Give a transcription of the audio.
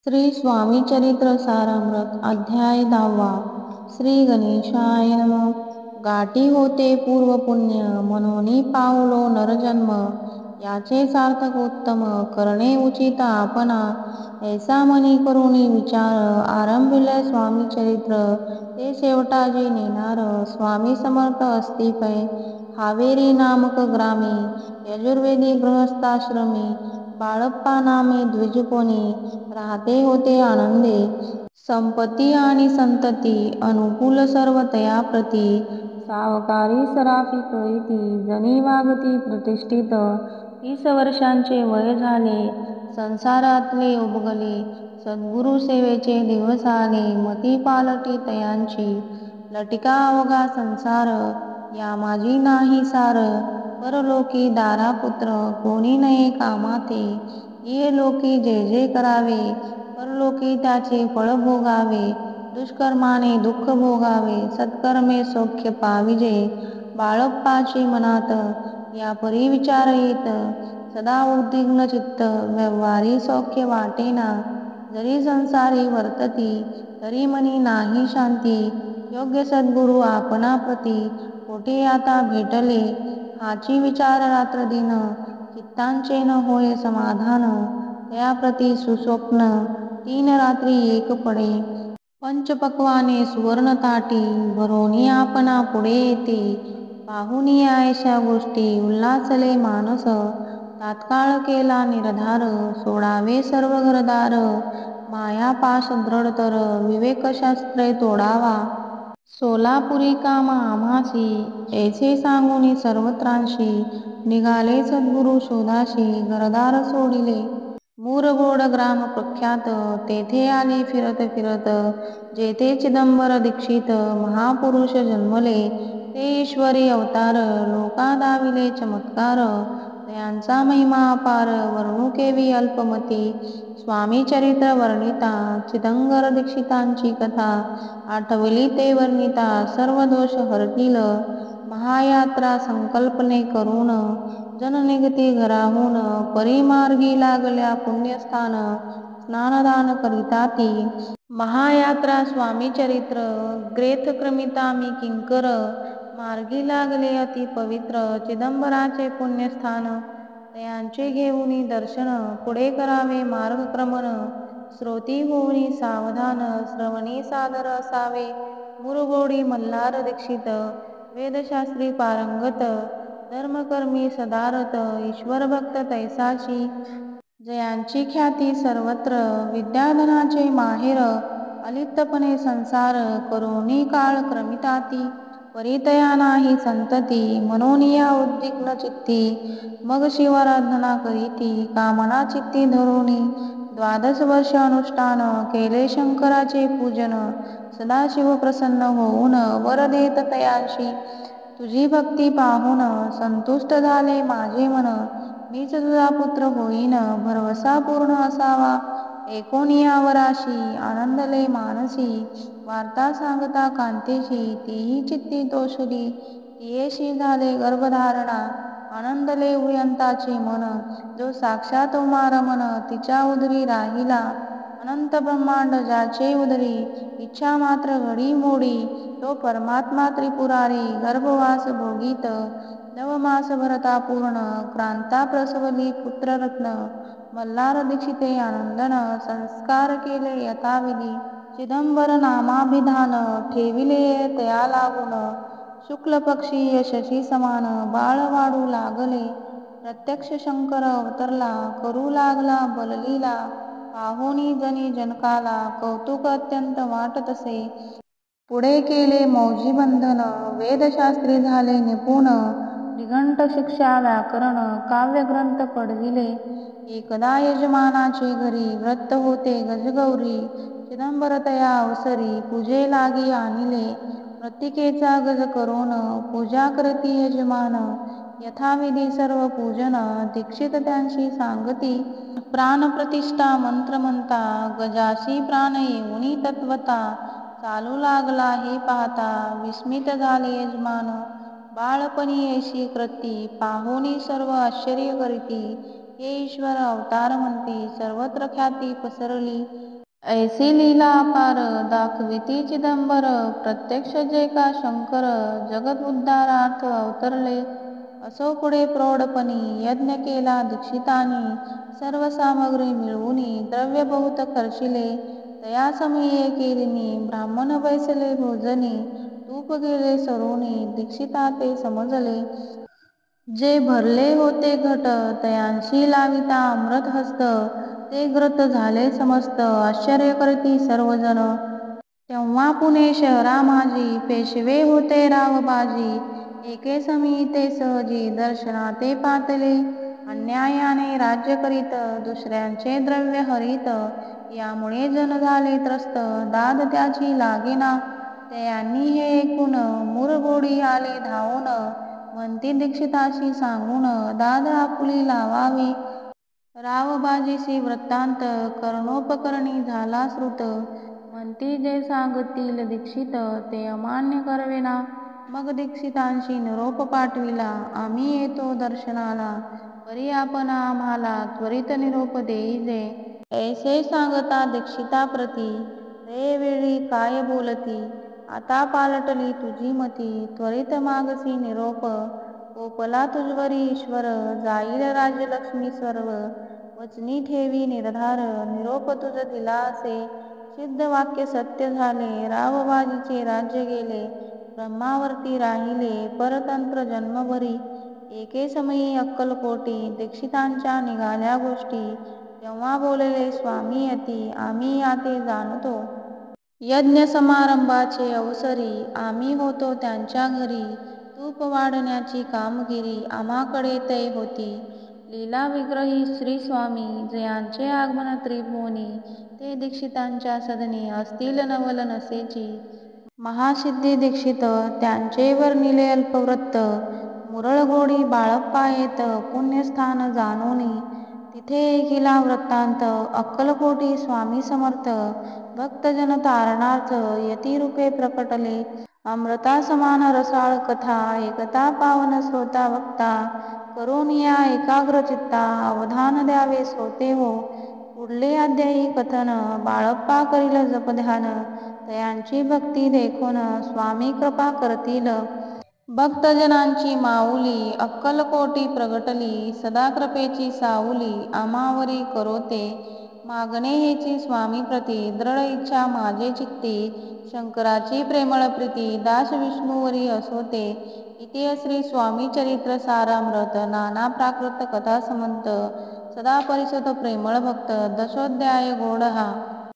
श्री स्वामी चरित्र सारामृत अध्याय 10वा. श्री गणेशाय नमः. गाठी होते पूर्व पुण्य मनोनी पावलो नरजन्म. याचे सार्थक उत्तम करणे उचित आपणा. ऐसा मनी करुणी विचार आरंभिले स्वामी चरित्र. ते शेवटाजी नेणार स्वामी समर्थ असती पै. हावेरी नामक ग्रामी यजुर्वेदी गृहस्थाश्रमी. बाळप्पा नामे द्विजकोणी राहते होते आनंदे. संपत्ती आणि संतती अनुकूल सर्व तया प्रती. सावकारी सराफी करीती जनी वागती प्रतिष्ठित. 30 वर्षांचे वय झाले संसारातले उबगले. सद्गुरु सेवेचे दिवस आले मती पालटी तयांची. लटिका अवघा संसार या माझी नाही सार. परलोकी दारापुत्र कोणी नये कामाते. इहलोकी जे जे करावे परलोकी त्याचे फळ भोगावे. दुष्कर्माने दुःख भोगावे सत्कर्मे सौख्य पाविजे. बाळप्पाची मनात या परी विचार येत. सदा उद्विग्न चित्त व्यवहारी सौख्य वाटेना. जरी संसारी वर्तती तरी मनी नाही शांती. योग्य सद्गुरु आपणाप्रती कोठे आता भेटले. हाची विचार रात्रदिन चित्तांचे न होय समाधान. त्याप्रती सुस्वप्न 3 रात्री एक पडे. पंचपक्वाने सुवर्ण ताटी भरोनी आपणा पुढे येते. पाहुनी ऐशा गोष्टी उल्हासले मानस. तात्काळ केला निर्धार सोडावे सर्व घरदार. मायापाश दृढतर विवेकशास्त्रे तोडावा. सोलापुरी काम आम्हासी ऐसे सांगूनी सर्वत्रांशी. निघाले सद्गुरु शोधाशी घरदार सोडिले. मुरगोड ग्राम प्रख्यात तेथे आली फिरत फिरत. जेथे चिदंबर दीक्षित महापुरुष जन्मले. ते ईश्वरी अवतार लोका दाविले चमत्कार. त्यांचा महिमा अपार वर्णू केवी अल्पमती. स्वामी चरित्र वर्णिता चिदंबर दीक्षितांची कथा. आठवली ते वर्णिता सर्व दोष हरतील. महायात्रा संकल्पने करून जन निघती घराहून. परिमार्गी लागल्या पुण्यस्थान स्नानदान करिता ती. महायात्रा स्वामी चरित्र ग्रेथ मी किंकर. मार्गी लागले अति पवित्र चिदंबराचे पुण्यस्थान. तयांचे घेऊनी दर्शन पुढे करावे मार्गक्रमण. श्रोती होऊनी सावधान श्रवणी सादर असावे. मुरगोडी मल्हार दीक्षित वेदशास्त्री पारंगत. धर्मकर्मी सदारत ईश्वरभक्त तैसाची. जयांची ख्याती सर्वत्र विद्याधनाचे माहेर. अलिप्तपणे संसार करोनी काळ क्रमिताती. परितया नाही संतती मनोनिया उद्विग्न चित्ती. मग शिवाराधना करीती कामना चित्ती धरुनी. 12 वर्ष अनुष्ठान केले शंकराचे पूजन. सदाशिव प्रसन्न होऊन वर देत तयांशी. तुझी भक्ती पाहून संतुष्ट झाले माझे मन. मीच तुझा पुत्र होईन भरवसा पूर्ण असावा. एकोनिया वराशी आनंदले मानसी. वार्ता सांगता कांतेची तीही चित्ती तोषली. तियेशी झाले गर्भधारणा आनंदले उयंताचे मन. जो साक्षात उमारमण तिच्या उदरी राहिला. अनंत ब्रह्मांड ज्याचे उदरी इच्छा मात्र घडी मोडी. तो परमात्मा त्रिपुरारी गर्भवास भोगीत. 9 मास भरता पूर्ण क्रांता प्रसवली पुत्ररत्न. मल्हार दीक्षिते आनंदन संस्कार केले यथाविधी. चिदंबर नामाभिधान ठेविले तया लागून. शुक्ल पक्षी यशसी समान बाळ वाढू लागले. प्रत्यक्ष शंकर अवतरला करू लागला बललीला. पाहुनी जनी जनकाला कौतुक अत्यंत वाटतसे. पुढे केले मौजी बंधन वेदशास्त्री झाले निपुण. निघंट शिक्षा व्याकरण काव्यग्रंथ पडविले. एकदा यजमानाचे घरी व्रत होते गजगौरी. चिदंबर तया अवसरी पूजे लागी आणिले. मृत्तिकेचा गज करून पूजा करती यजमान. यथाविधी सर्व पूजन दीक्षित त्यांशी सांगती. प्राणप्रतिष्ठा मंत्र म्हणता गजासी प्राण येऊनी तत्वता. चालू लागला हे पाहता विस्मित झाले यजमान. बाळपणी ऐशी कृती पाहुनी सर्व आश्चर्य करीती. हे ईश्वर अवतार म्हणती सर्वत्र ख्याती पसरली. ऐसी लीला अपार दाखविती चिदंबर प्रत्यक्ष जे का शंकर जगत उद्धारार्थ अवतरले. असो पुढे प्रौढपणी यज्ञ केला दीक्षितांनी सर्व सामग्री मिळवूनी द्रव्य बहुत खर्चिले. तया समये केलिनी ब्राह्मण बैसले भोजनी तूप गेले सरोनी दीक्षिता ते समजले. जे भरले होते घट तयांशी लाविता अमृत हस्त ते घृत झाले समस्त आश्चर्य करती सर्वजण. तेव्हा पुणे शहरा माझी पेशवे होते रावबाजी एके समी ते सहजी दर्शना ते पातले. अन्यायाने राज्य करीत दुसऱ्यांचे द्रव्य हरीत यामुळे जन झाले त्रस्त दाद त्याची लागेना. त्यांनी हे ऐकून मुरगोडी आले धावून म्हणती दीक्षिताशी सांगून दाद आपुली लावावी. रावबाजीसी वृत्तांत कर्णोपकरणी झाला श्रुत म्हणती जे सांगतील दीक्षित ते अमान्य करवेना. मग दीक्षितांशी निरोप पाठविला आम्ही येतो दर्शनाला परी आपण आम्हाला त्वरित निरोप देईजे. ऐसे सांगता दीक्षिताप्रती ते वेळी काय बोलती आता पालटली तुझी मती त्वरित मागसी निरोप. कोपला तुझवरी ईश्वर जाईल राजलक्ष्मी सर्व वचनी ठेवी निर्धार निरोप तुझ दिला असे सिद्ध वाक्य सत्य झाले. रावबाजीचे राज्य गेले ब्रह्मावर्ती राहिले परतंत्र जन्मभरी. एके समयी अक्कलकोटी दीक्षितांच्या निघाल्या गोष्टी तेव्हा बोलले स्वामी यती आम्ही याते जाणतो. यज्ञ समारंभाचे अवसरी आम्ही होतो त्यांच्या घरी तूप वाढण्याची कामगिरी आम्हाकडे तै होती. लीला विग्रही श्री स्वामी जयांचे आगमन त्रिभुवनी ते दीक्षितांच्या सदनी असतील नवल नसेची. महासिद्धी दीक्षित त्यांचे वर्णिले अल्पवृत्त मुरळगोडी बाळप्पा येत पुण्यस्थान जाणोनी तिथे ऐकिला वृत्तांत अक्कलकोटी स्वामी समर्थ भक्तजन तारणार्थ यतिरूपे प्रकटले. अमृता समान रसाळ कथा ऐकता पावन श्रोता वक्ता करोनिया एकाग्रचित्ता अवधान द्यावे श्रोते हो. पुढले अध्यायी कथन बाळप्पा करील जपध्यान तयांची भक्ती देखून स्वामी कृपा करतील. भक्तजनांची माऊली अक्कलकोटी प्रगटली सदा कृपेची साऊली आम्हावरी करोते. मागणे हेची स्वामीप्रती दृढ इच्छा माझे चित्ती शंकराची प्रेमळ प्रीती दास विष्णूवरी असोते. इति श्री स्वामी चरित्र सारामृत नाना प्राकृत कथा समंत सदा परिसत प्रेमळ भक्त दशोध्याय गोड हा.